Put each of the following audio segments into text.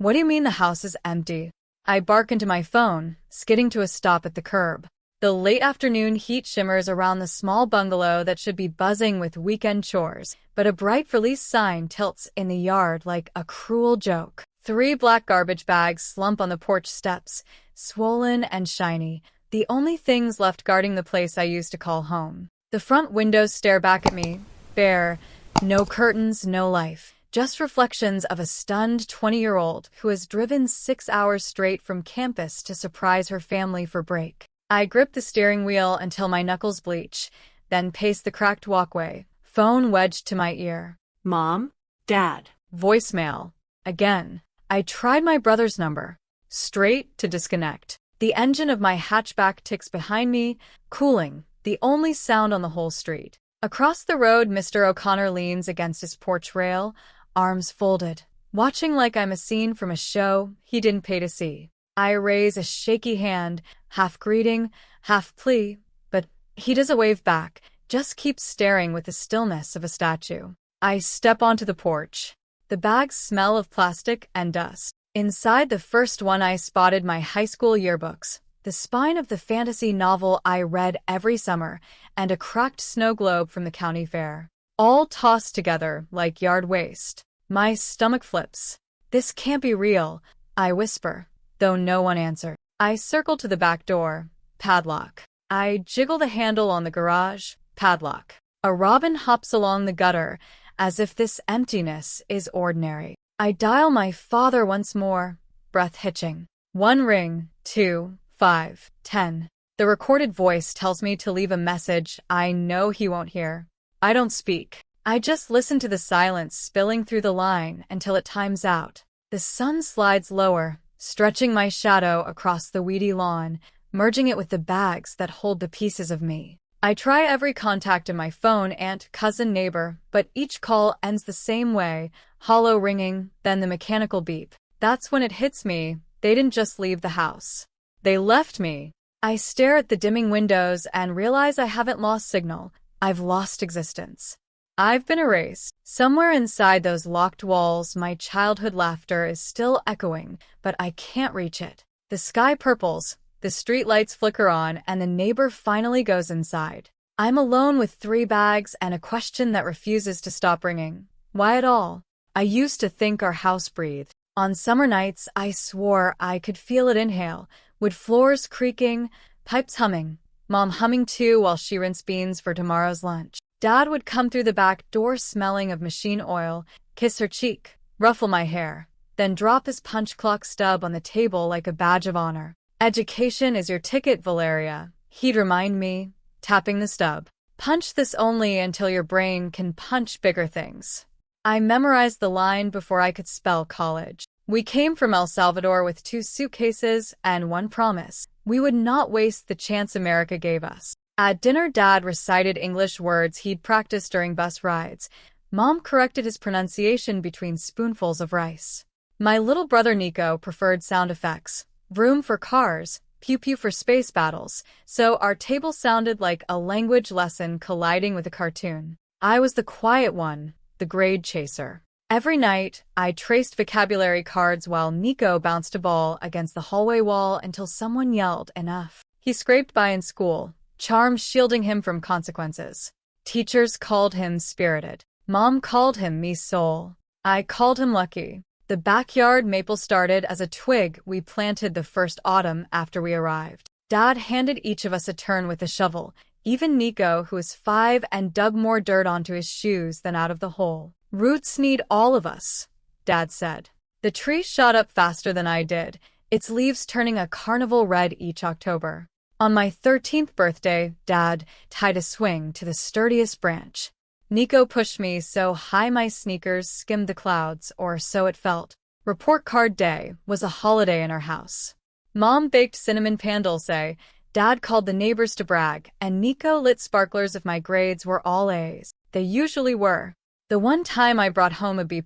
What do you mean the house is empty? I bark into my phone, skidding to a stop at the curb. The late afternoon heat shimmers around the small bungalow that should be buzzing with weekend chores, but a bright for lease sign tilts in the yard like a cruel joke. 3 black garbage bags slump on the porch steps, swollen and shiny, the only things left guarding the place I used to call home. The front windows stare back at me, bare, no curtains, no life. Just reflections of a stunned 20-year-old who has driven 6 hours straight from campus to surprise her family for break. I grip the steering wheel until my knuckles bleach, then pace the cracked walkway, phone wedged to my ear. Mom? Dad? Voicemail. Again. I tried my brother's number. Straight to disconnect. The engine of my hatchback ticks behind me, cooling, the only sound on the whole street. Across the road, Mr. O'Connor leans against his porch rail, arms folded, watching like I'm a scene from a show he didn't pay to see. I raise a shaky hand, half greeting, half plea, but he doesn't wave back, just keeps staring with the stillness of a statue. I step onto the porch. The bags smell of plastic and dust. Inside the first one I spotted my high school yearbooks, the spine of the fantasy novel I read every summer, and a cracked snow globe from the county fair. All tossed together like yard waste. My stomach flips. This can't be real, I whisper, though no one answers. I circle to the back door. Padlock. I jiggle the handle on the garage. Padlock. A robin hops along the gutter, as if this emptiness is ordinary. I dial my father once more, breath hitching. 1 ring, 2, 5, 10. The recorded voice tells me to leave a message I know he won't hear. I don't speak. I just listen to the silence spilling through the line until it times out. The sun slides lower, stretching my shadow across the weedy lawn, merging it with the bags that hold the pieces of me. I try every contact in my phone, aunt, cousin, neighbor, but each call ends the same way, hollow ringing, then the mechanical beep. That's when it hits me, they didn't just leave the house. They left me. I stare at the dimming windows and realize I haven't lost signal. I've lost existence. I've been erased. Somewhere inside those locked walls, my childhood laughter is still echoing, but I can't reach it. The sky purples, the street lights flicker on, and the neighbor finally goes inside. I'm alone with 3 bags and a question that refuses to stop ringing. Why at all? I used to think our house breathed. On summer nights, I swore I could feel it inhale, wood floors creaking, pipes humming, Mom humming too while she rinsed beans for tomorrow's lunch. Dad would come through the back door smelling of machine oil, kiss her cheek, ruffle my hair, then drop his punch clock stub on the table like a badge of honor. Education is your ticket, Valeria, he'd remind me, tapping the stub. Punch this only until your brain can punch bigger things. I memorized the line before I could spell college. We came from El Salvador with 2 suitcases and 1 promise. We would not waste the chance America gave us. At dinner, Dad recited English words he'd practiced during bus rides. Mom corrected his pronunciation between spoonfuls of rice. My little brother Nico preferred sound effects. Vroom for cars, pew-pew for space battles, so our table sounded like a language lesson colliding with a cartoon. I was the quiet one, the grade chaser. Every night, I traced vocabulary cards while Nico bounced a ball against the hallway wall until someone yelled, "Enough." He scraped by in school, charm shielding him from consequences. Teachers called him spirited. Mom called him me soul. I called him lucky. The backyard maple started as a twig we planted the first autumn after we arrived. Dad handed each of us a turn with a shovel, even Nico, who was 5 and dug more dirt onto his shoes than out of the hole. Roots need all of us, Dad said. The tree shot up faster than I did, its leaves turning a carnival red each October. On my 13th birthday, Dad tied a swing to the sturdiest branch. Nico pushed me so high my sneakers skimmed the clouds, or so it felt. Report card day was a holiday in our house. Mom baked cinnamon pan dulce, Dad called the neighbors to brag, and Nico lit sparklers if my grades were all A's. They usually were. The one time I brought home a B+,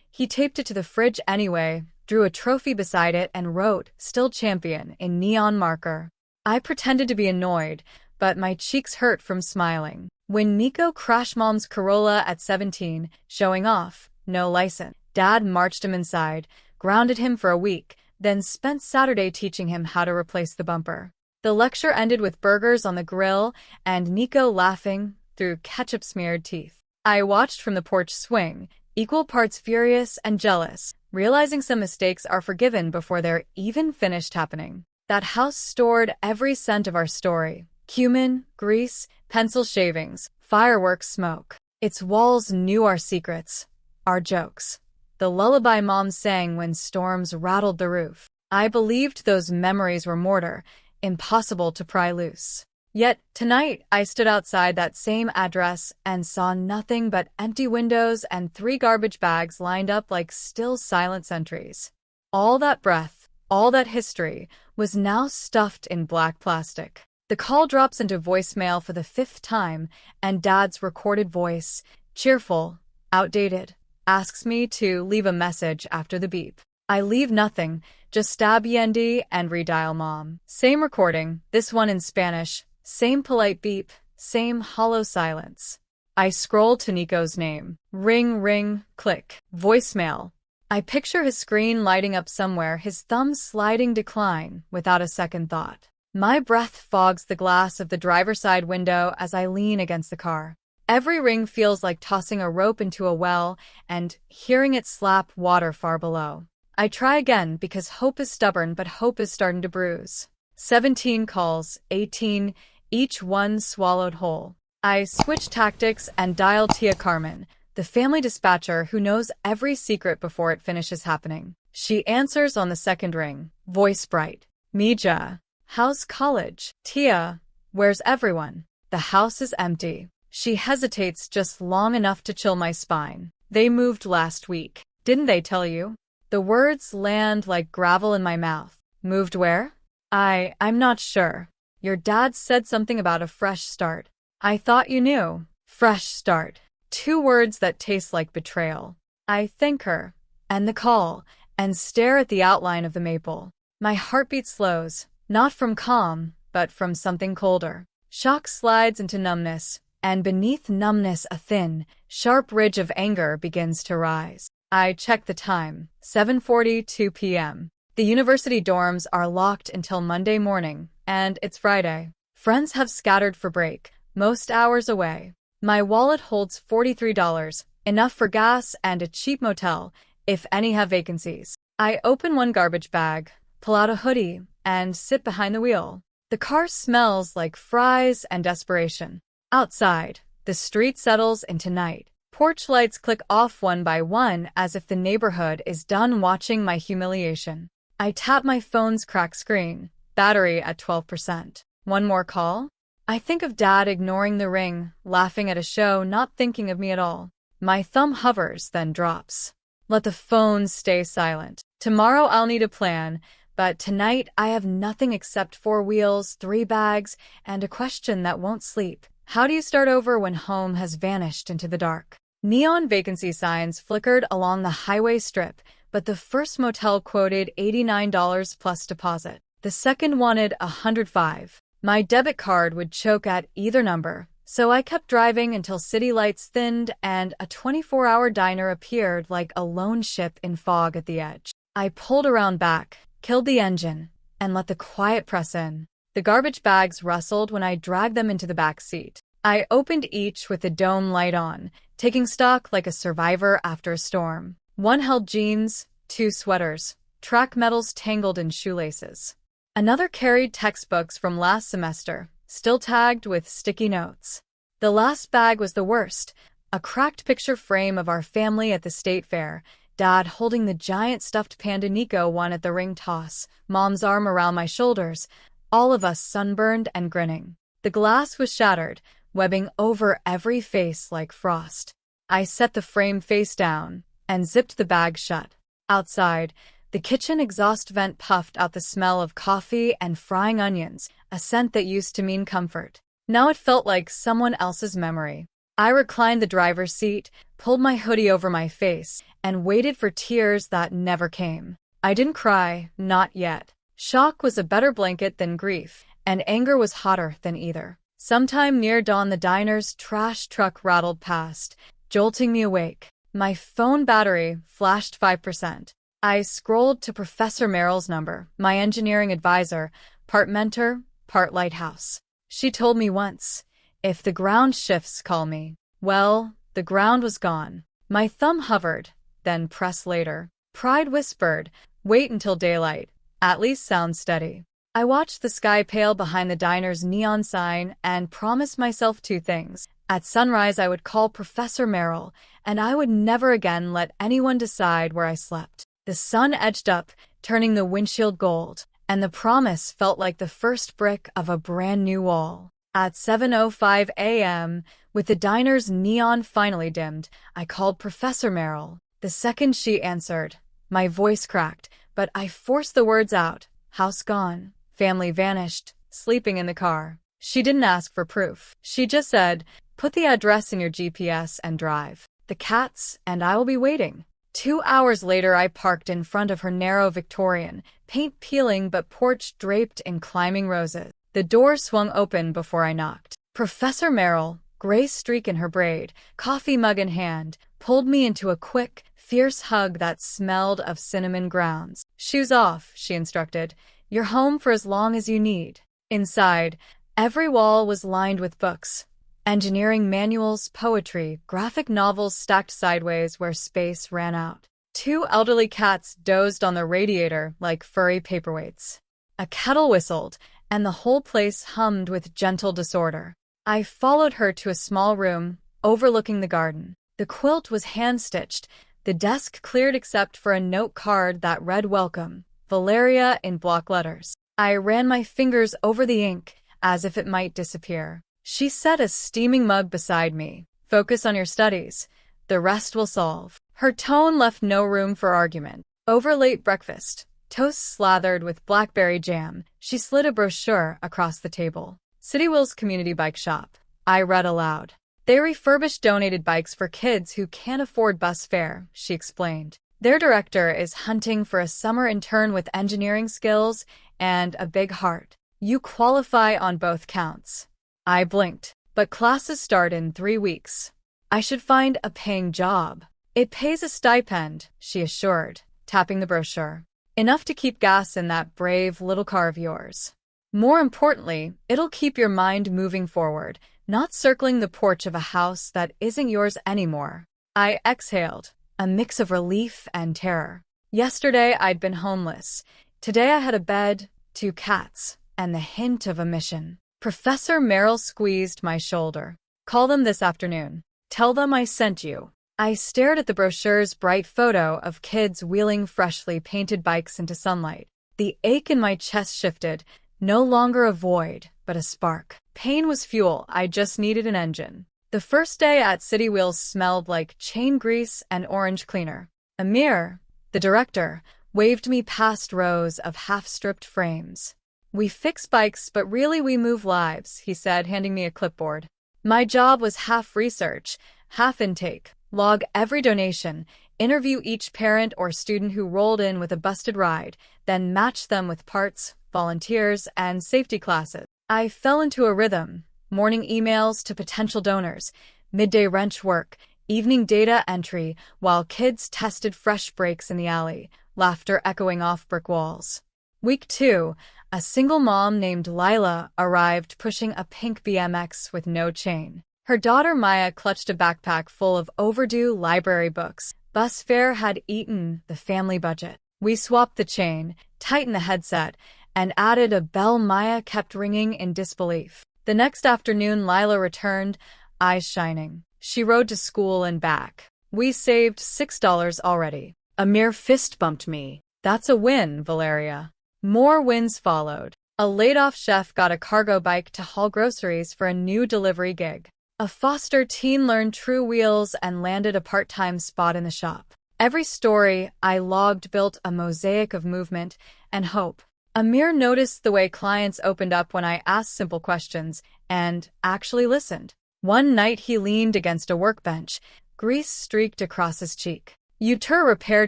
he taped it to the fridge anyway, drew a trophy beside it, and wrote, "Still champion," in neon marker. I pretended to be annoyed, but my cheeks hurt from smiling. When Nico crashed Mom's Corolla at 17, showing off, no license, Dad marched him inside, grounded him for a week, then spent Saturday teaching him how to replace the bumper. The lecture ended with burgers on the grill and Nico laughing through ketchup-smeared teeth. I watched from the porch swing, equal parts furious and jealous, realizing some mistakes are forgiven before they're even finished happening. That house stored every cent of our story: cumin, grease, pencil shavings, fireworks smoke. Its walls knew our secrets, our jokes, the lullaby Mom sang when storms rattled the roof. I believed those memories were mortar, impossible to pry loose. Yet, tonight, I stood outside that same address and saw nothing but empty windows and 3 garbage bags lined up like still silent sentries. All that breath, all that history, was now stuffed in black plastic. The call drops into voicemail for the 5th time, and Dad's recorded voice, cheerful, outdated, asks me to leave a message after the beep. I leave nothing, just stab YND and redial Mom. Same recording, this one in Spanish, same polite beep, same hollow silence. I scroll to Nico's name. Ring, ring, click. Voicemail. I picture his screen lighting up somewhere, his thumb sliding decline without a second thought. My breath fogs the glass of the driver's side window as I lean against the car. Every ring feels like tossing a rope into a well and hearing it slap water far below. I try again because hope is stubborn, but hope is starting to bruise. 17 calls, 18, each one swallowed whole. I switch tactics and dial Tia Carmen, the family dispatcher who knows every secret before it finishes happening. She answers on the second ring, voice bright. Mija, how's college? Tia, where's everyone? The house is empty. She hesitates just long enough to chill my spine. They moved last week. Didn't they tell you? The words land like gravel in my mouth. Moved where? I'm not sure. Your dad said something about a fresh start. I thought you knew. Fresh start. 2 words that taste like betrayal. I thank her, end the call, and stare at the outline of the maple. My heartbeat slows, not from calm, but from something colder. Shock slides into numbness, and beneath numbness a thin, sharp ridge of anger begins to rise. I check the time, 7:42 p.m. The university dorms are locked until Monday morning, and it's Friday. Friends have scattered for break, most hours away. My wallet holds $43, enough for gas and a cheap motel, if any have vacancies. I open one garbage bag, pull out a hoodie, and sit behind the wheel. The car smells like fries and desperation. Outside, the street settles into night. Porch lights click off one by one as if the neighborhood is done watching my humiliation. I tap my phone's cracked screen, battery at 12%. One more call? I think of Dad ignoring the ring, laughing at a show, not thinking of me at all. My thumb hovers, then drops. Let the phone stay silent. Tomorrow I'll need a plan, but tonight I have nothing except 4 wheels, 3 bags, and a question that won't sleep. How do you start over when home has vanished into the dark? Neon vacancy signs flickered along the highway strip, but the first motel quoted $89 plus deposit. The second wanted $105. My debit card would choke at either number, so I kept driving until city lights thinned and a 24-hour diner appeared like a lone ship in fog at the edge. I pulled around back, killed the engine, and let the quiet press in. The garbage bags rustled when I dragged them into the back seat. I opened each with the dome light on, taking stock like a survivor after a storm. One held jeans, 2 sweaters, track medals tangled in shoelaces. Another carried textbooks from last semester, still tagged with sticky notes. The last bag was the worst, a cracked picture frame of our family at the state fair, Dad holding the giant stuffed panda Nico won at the ring toss, Mom's arm around my shoulders, all of us sunburned and grinning. The glass was shattered, webbing over every face like frost. I set the frame face down and zipped the bag shut. Outside, the kitchen exhaust vent puffed out the smell of coffee and frying onions, a scent that used to mean comfort. Now it felt like someone else's memory. I reclined the driver's seat, pulled my hoodie over my face, and waited for tears that never came. I didn't cry, not yet. Shock was a better blanket than grief, and anger was hotter than either. Sometime near dawn, the diner's trash truck rattled past, jolting me awake. My phone battery flashed 5%. I scrolled to Professor Merrill's number, my engineering advisor, part mentor, part lighthouse. She told me once, if the ground shifts, call me. Well, the ground was gone. My thumb hovered, then press later. Pride whispered, wait until daylight. At least sound steady. I watched the sky pale behind the diner's neon sign and promised myself two things. At sunrise, I would call Professor Merrill, and I would never again let anyone decide where I slept. The sun edged up, turning the windshield gold, and the promise felt like the first brick of a brand new wall. At 7:05 a.m., with the diner's neon finally dimmed, I called Professor Merrill. The second she answered, my voice cracked, but I forced the words out. House gone. Family vanished. Sleeping in the car. She didn't ask for proof. She just said, put the address in your GPS and drive. The cats and I will be waiting. 2 hours later, I parked in front of her narrow Victorian, paint peeling but porch draped in climbing roses. The door swung open before I knocked. Professor Merrill, gray streak in her braid, coffee mug in hand, pulled me into a quick, fierce hug that smelled of cinnamon grounds. Shoes off, she instructed. You're home for as long as you need. Inside, every wall was lined with books. Engineering manuals, poetry, graphic novels stacked sideways where space ran out. 2 elderly cats dozed on the radiator like furry paperweights. A kettle whistled, and the whole place hummed with gentle disorder. I followed her to a small room overlooking the garden. The quilt was hand-stitched, the desk cleared except for a note card that read welcome, Valeria in block letters. I ran my fingers over the ink as if it might disappear. She set a steaming mug beside me. Focus on your studies. The rest will solve. Her tone left no room for argument. Over late breakfast, toast slathered with blackberry jam, she slid a brochure across the table. City Wheels Community Bike Shop. I read aloud. They refurbish donated bikes for kids who can't afford bus fare, she explained. Their director is hunting for a summer intern with engineering skills and a big heart. You qualify on both counts. I blinked, but classes start in 3 weeks. I should find a paying job. It pays a stipend, she assured, tapping the brochure. Enough to keep gas in that brave little car of yours. More importantly, it'll keep your mind moving forward, not circling the porch of a house that isn't yours anymore. I exhaled, a mix of relief and terror. Yesterday, I'd been homeless. Today, I had a bed, 2 cats, and the hint of a mission. Professor Merrill squeezed my shoulder. Call them this afternoon. Tell them I sent you. I stared at the brochure's bright photo of kids wheeling freshly painted bikes into sunlight. The ache in my chest shifted, no longer a void, but a spark. Pain was fuel, I just needed an engine. The first day at City Wheels smelled like chain grease and orange cleaner. Amir, the director, waved me past rows of half-stripped frames. We fix bikes, but really we move lives, he said, handing me a clipboard. My job was half research, half intake. Log every donation, interview each parent or student who rolled in with a busted ride, then match them with parts, volunteers, and safety classes. I fell into a rhythm. Morning emails to potential donors, midday wrench work, evening data entry, while kids tested fresh brakes in the alley, laughter echoing off brick walls. Week 2, a single mom named Lila arrived pushing a pink BMX with no chain. Her daughter Maya clutched a backpack full of overdue library books. Bus fare had eaten the family budget. We swapped the chain, tightened the headset, and added a bell Maya kept ringing in disbelief. The next afternoon, Lila returned, eyes shining. She rode to school and back. We saved $6 already. Amir fist bumped me. That's a win, Valeria. More wins followed. A laid-off chef got a cargo bike to haul groceries for a new delivery gig. A foster teen learned true wheels and landed a part-time spot in the shop. Every story I logged built a mosaic of movement and hope. Amir noticed the way clients opened up when I asked simple questions and actually listened. One night he leaned against a workbench, grease streaked across his cheek. You turn a repair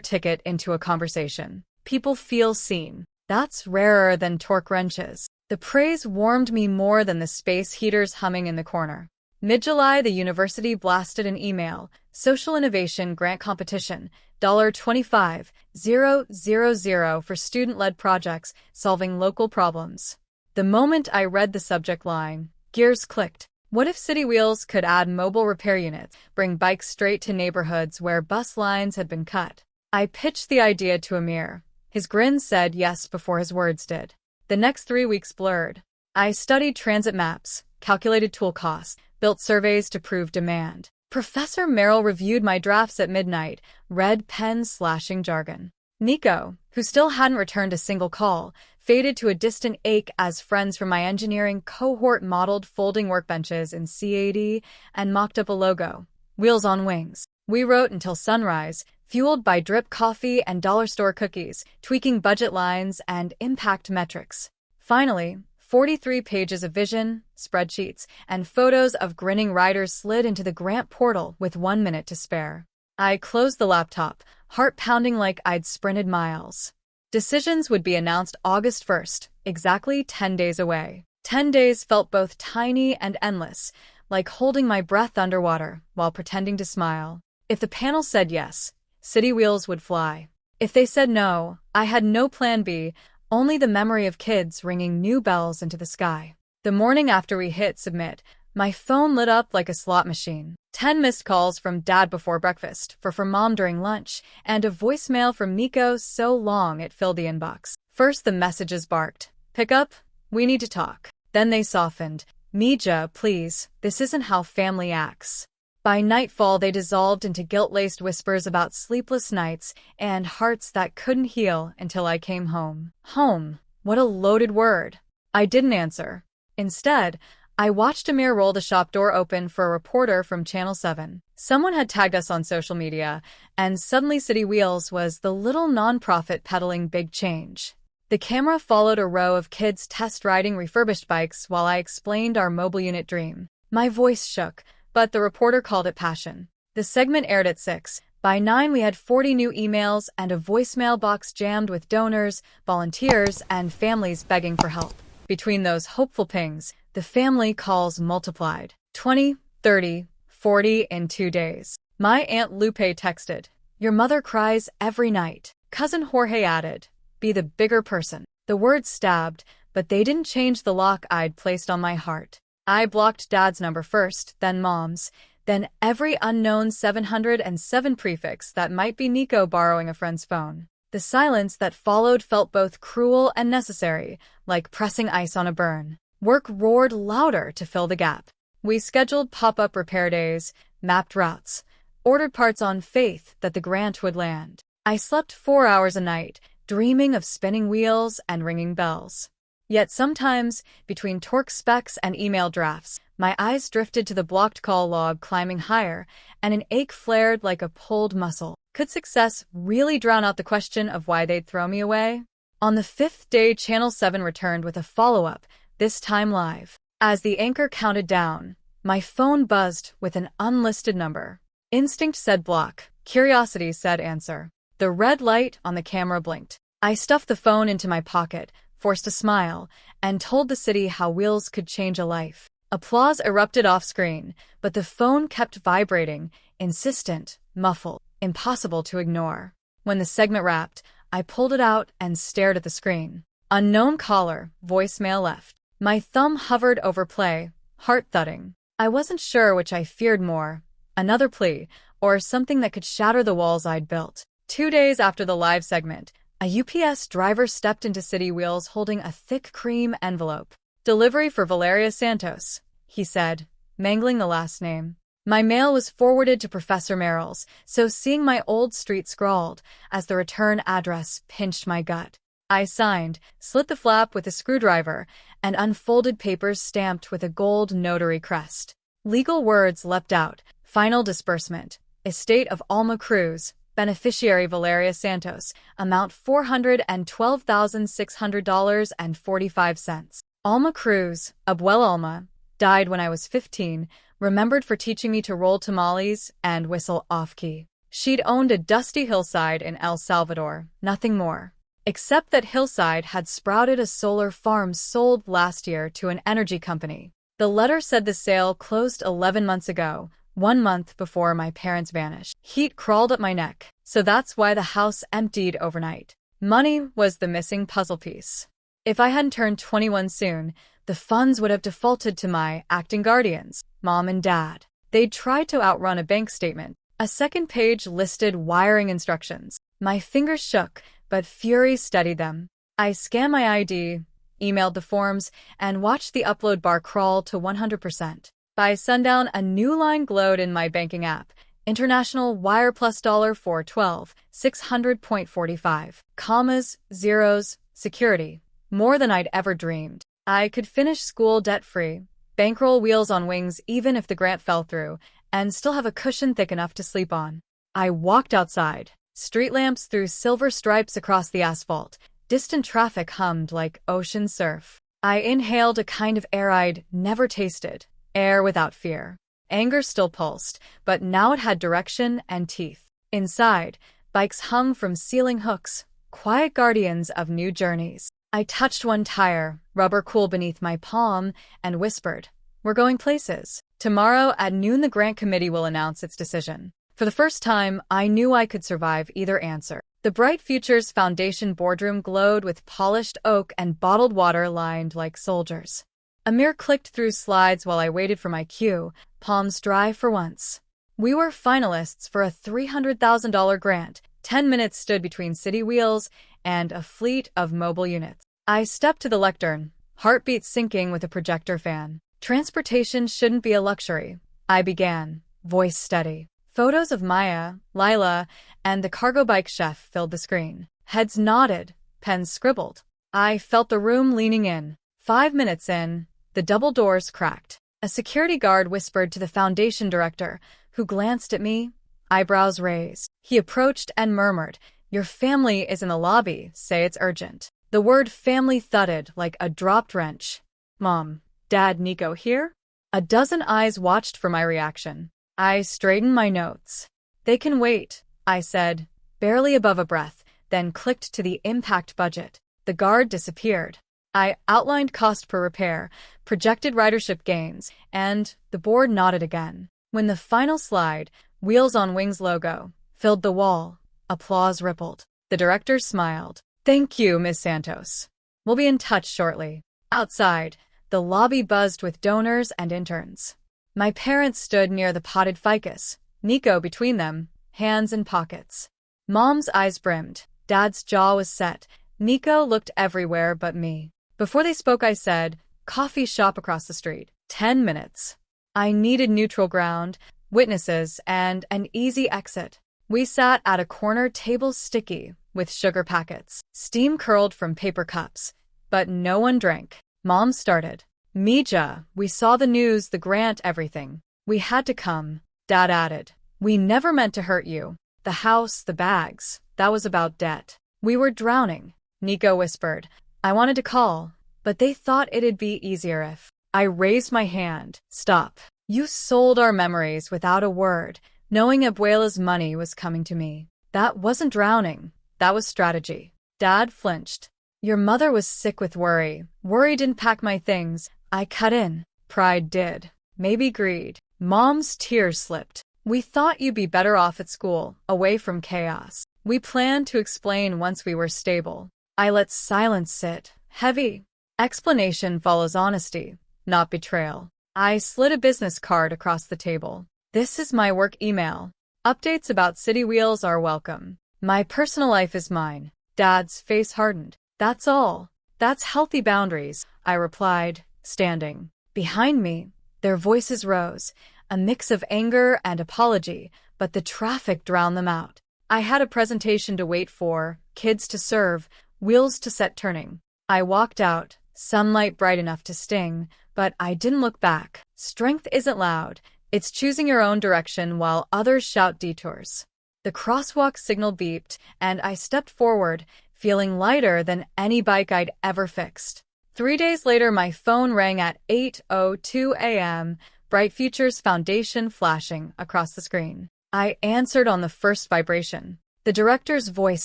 ticket into a conversation. People feel seen. That's rarer than torque wrenches. The praise warmed me more than the space heaters humming in the corner. Mid-July, the university blasted an email, social innovation grant competition, $25,000 for student-led projects solving local problems. The moment I read the subject line, gears clicked. What if City Wheels could add mobile repair units, bring bikes straight to neighborhoods where bus lines had been cut? I pitched the idea to Amir. His grin said yes before his words did. The next 3 weeks blurred. I studied transit maps, calculated tool costs, built surveys to prove demand. Professor Merrill reviewed my drafts at midnight, red pen slashing jargon. Nico, who still hadn't returned a single call, faded to a distant ache as friends from my engineering cohort modeled folding workbenches in CAD and mocked up a logo. Wheels on wings. We wrote until sunrise, fueled by drip coffee and dollar store cookies, tweaking budget lines and impact metrics. Finally, 43 pages of vision, spreadsheets, and photos of grinning riders slid into the grant portal with 1 minute to spare. I closed the laptop, heart pounding like I'd sprinted miles. Decisions would be announced August 1st, exactly 10 days away. 10 days felt both tiny and endless, like holding my breath underwater while pretending to smile. If the panel said yes, City Wheels would fly. If they said no, I had no plan B, only the memory of kids ringing new bells into the sky. The morning after we hit submit, my phone lit up like a slot machine. 10 missed calls from Dad before breakfast, from Mom during lunch, and a voicemail from Nico so long it filled the inbox. First the messages barked. Pick up, we need to talk. Then they softened. Mija, please, this isn't how family acts. By nightfall they dissolved into guilt-laced whispers about sleepless nights and hearts that couldn't heal until I came home. Home, what a loaded word. I didn't answer. Instead, I watched Amir roll the shop door open for a reporter from Channel 7. Someone had tagged us on social media, and suddenly City Wheels was the little nonprofit peddling big change. The camera followed a row of kids test-riding refurbished bikes while I explained our mobile unit dream. My voice shook, but the reporter called it passion. The segment aired at 6. By 9 we had 40 new emails and a voicemail box jammed with donors, volunteers, and families begging for help. Between those hopeful pings, the family calls multiplied. 20, 30, 40 in 2 days. My Aunt Lupe texted, "Your mother cries every night." Cousin Jorge added, "Be the bigger person." The words stabbed, but they didn't change the lock I'd placed on my heart. I blocked Dad's number first, then Mom's, then every unknown 707 prefix that might be Nico borrowing a friend's phone. The silence that followed felt both cruel and necessary, like pressing ice on a burn. Work roared louder to fill the gap. We scheduled pop-up repair days, mapped routes, ordered parts on faith that the grant would land. I slept 4 hours a night, dreaming of spinning wheels and ringing bells. Yet sometimes, between torque specs and email drafts, my eyes drifted to the blocked call log climbing higher, and an ache flared like a pulled muscle. Could success really drown out the question of why they'd throw me away? On the 5th day, Channel 7 returned with a follow-up, this time live. As the anchor counted down, my phone buzzed with an unlisted number. Instinct said block. Curiosity said answer. The red light on the camera blinked. I stuffed the phone into my pocket, forced a smile, and told the city how wheels could change a life. Applause erupted off-screen, but the phone kept vibrating, insistent, muffled, impossible to ignore. When the segment wrapped, I pulled it out and stared at the screen. Unknown caller, voicemail left. My thumb hovered over play, heart thudding. I wasn't sure which I feared more, another plea, or something that could shatter the walls I'd built. 2 days after the live segment, a UPS driver stepped into City Wheels holding a thick cream envelope. "Delivery for Valeria Santos," he said, mangling the last name. My mail was forwarded to Professor Merrill's, so seeing my old street scrawled as the return address pinched my gut. I signed, slit the flap with a screwdriver, and unfolded papers stamped with a gold notary crest. Legal words leapt out. Final disbursement. Estate of Alma Cruz. Beneficiary Valeria Santos. Amount $412,600.45. Alma Cruz, Abuela Alma, died when I was 15, remembered for teaching me to roll tamales and whistle off-key. She'd owned a dusty hillside in El Salvador, nothing more. Except that hillside had sprouted a solar farm sold last year to an energy company. The letter said the sale closed 11 months ago, 1 month before my parents vanished. Heat crawled up my neck, so that's why the house emptied overnight. Money was the missing puzzle piece. If I hadn't turned 21 soon, the funds would have defaulted to my acting guardians, Mom and Dad. They'd tried to outrun a bank statement. A second page listed wiring instructions. My fingers shook, but fury steadied them. I scanned my ID, emailed the forms, and watched the upload bar crawl to 100%. By sundown, a new line glowed in my banking app. International wire plus $412, 600.45. Commas, zeros, security. More than I'd ever dreamed. I could finish school debt-free, bankroll Wheels on Wings even if the grant fell through, and still have a cushion thick enough to sleep on. I walked outside. Street lamps threw silver stripes across the asphalt. Distant traffic hummed like ocean surf. I inhaled a kind of air I'd never tasted. Air without fear. Anger still pulsed, but now it had direction and teeth. Inside, bikes hung from ceiling hooks, quiet guardians of new journeys. I touched one tire, rubber cool beneath my palm, and whispered, "We're going places. Tomorrow at noon the grant committee will announce its decision." For the first time, I knew I could survive either answer. The Bright Futures Foundation boardroom glowed with polished oak and bottled water lined like soldiers. Amir clicked through slides while I waited for my cue, palms dry for once. We were finalists for a $300,000 grant. 10 minutes stood between city wheels and a fleet of mobile units. I stepped to the lectern, heartbeat syncing with a projector fan. Transportation shouldn't be a luxury, I began, voice steady. Photos of Maya, Lila, and the cargo bike chef filled the screen. Heads nodded, pens scribbled. I felt the room leaning in. 5 minutes in, the double doors cracked. A security guard whispered to the foundation director, who glanced at me, eyebrows raised. He approached and murmured, "Your family is in the lobby, say it's urgent." The word family thudded like a dropped wrench. Mom, Dad, Nico here? A dozen eyes watched for my reaction. I straightened my notes. "They can wait," I said, barely above a breath, then clicked to the impact budget. The guard disappeared. I outlined cost per repair, projected ridership gains, and the board nodded again. When the final slide, Wheels on Wings logo, filled the wall, applause rippled. The director smiled. "Thank you, Ms. Santos. We'll be in touch shortly." Outside, the lobby buzzed with donors and interns. My parents stood near the potted ficus, Nico between them, hands in pockets. Mom's eyes brimmed. Dad's jaw was set. Nico looked everywhere but me. Before they spoke, I said, "Coffee shop across the street. 10 minutes." I needed neutral ground, witnesses, and an easy exit. We sat at a corner table sticky with sugar packets. Steam curled from paper cups, but no one drank. Mom started. "Mija, we saw the news, the grant, everything. We had to come." Dad added, "We never meant to hurt you. The house, the bags, that was about debt." "We were drowning," Nico whispered. "I wanted to call, but they thought it'd be easier if." I raised my hand. "Stop. You sold our memories without a word, knowing Abuela's money was coming to me. That wasn't drowning. That was strategy." Dad flinched. "Your mother was sick with worry. Worry didn't pack my things. I cut in. Pride did. Maybe greed." Mom's tears slipped. "We thought you'd be better off at school, away from chaos. We planned to explain once we were stable." I let silence sit, heavy. Explanation follows honesty, not betrayal. I slid a business card across the table. "This is my work email. Updates about City Wheels are welcome. My personal life is mine." Dad's face hardened. "That's all. That's healthy boundaries," I replied, standing. Behind me, their voices rose, a mix of anger and apology, but the traffic drowned them out. I had a presentation to wait for, kids to serve, wheels to set turning. I walked out, sunlight bright enough to sting, but I didn't look back. Strength isn't loud. It's choosing your own direction while others shout detours. The crosswalk signal beeped, and I stepped forward, feeling lighter than any bike I'd ever fixed. 3 days later, my phone rang at 8:02 a.m., Bright Futures Foundation flashing across the screen. I answered on the first vibration. The director's voice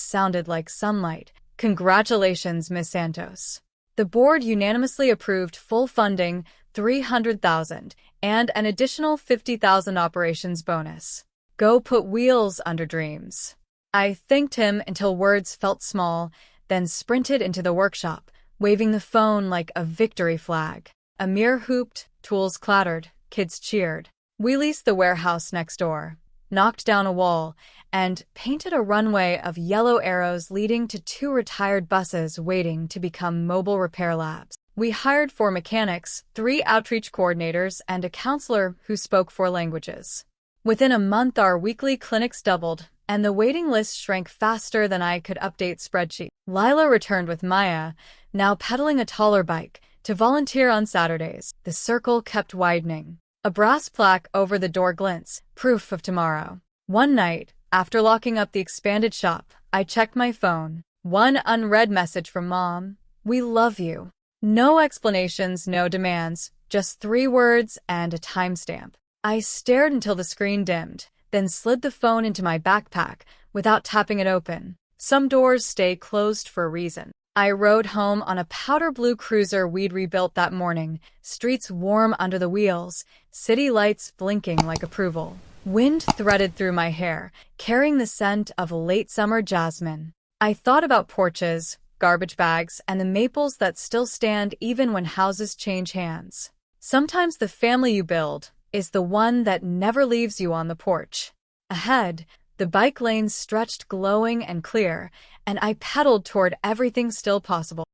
sounded like sunlight. "Congratulations, Ms. Santos. The board unanimously approved full funding, $300,000, and an additional $50,000 operations bonus. Go put wheels under dreams. I thanked him until words felt small, then sprinted into the workshop, waving the phone like a victory flag. Amir hooped, tools clattered, kids cheered. We leased the warehouse next door, knocked down a wall, and painted a runway of yellow arrows leading to 2 retired buses waiting to become mobile repair labs. We hired 4 mechanics, 3 outreach coordinators, and a counselor who spoke 4 languages. Within a month, our weekly clinics doubled, and the waiting list shrank faster than I could update spreadsheets. Lila returned with Maya, now pedaling a taller bike, to volunteer on Saturdays. The circle kept widening. A brass plaque over the door glints, proof of tomorrow. One night, after locking up the expanded shop, I checked my phone. One unread message from Mom. We love you. No explanations, no demands, just 3 words and a timestamp. I stared until the screen dimmed, then slid the phone into my backpack without tapping it open. Some doors stay closed for a reason. I rode home on a powder blue cruiser we'd rebuilt that morning, streets warm under the wheels, city lights blinking like approval. Wind threaded through my hair, carrying the scent of late summer jasmine. I thought about porches, garbage bags, and the maples that still stand even when houses change hands. Sometimes the family you build is the one that never leaves you on the porch. Ahead, the bike lanes stretched glowing and clear, and I pedaled toward everything still possible.